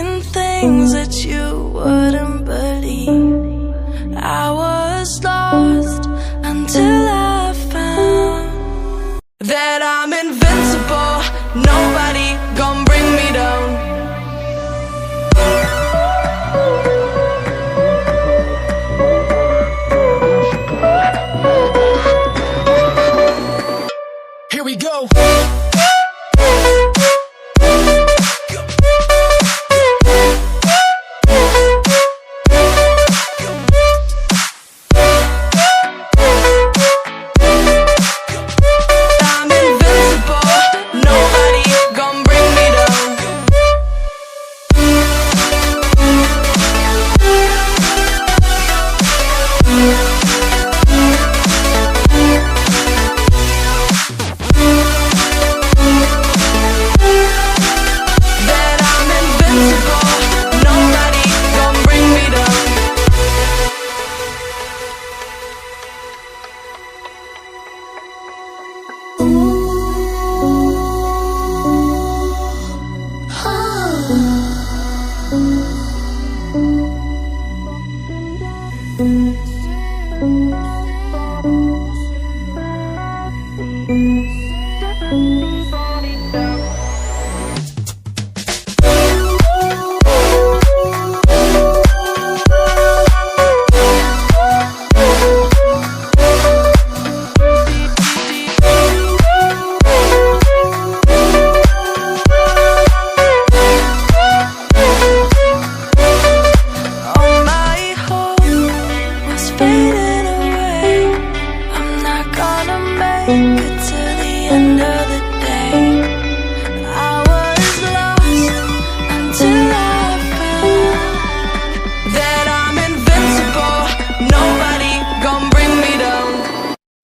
seen things that you wouldn't believe. I was lost until I found that I'm invincible. Nobody gon' bring me down. Here we go.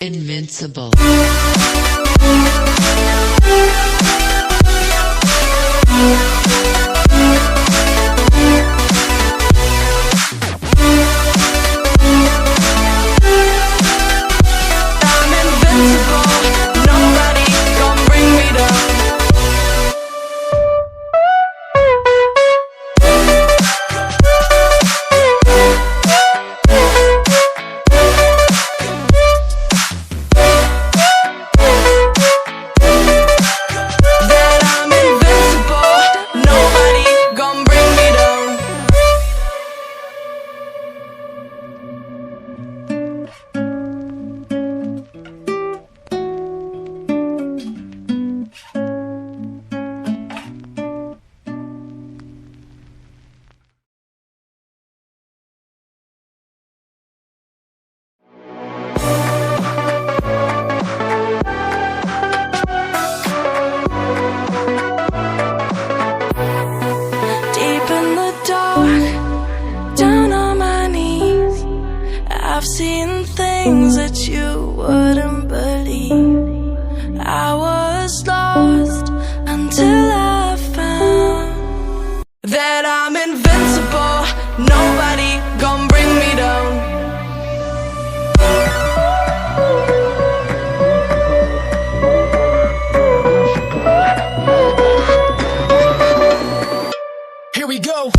Invincible. I've seen things that you wouldn't believe. I was lost until I found that I'm invincible. Nobody gon' bring me down. Here we go.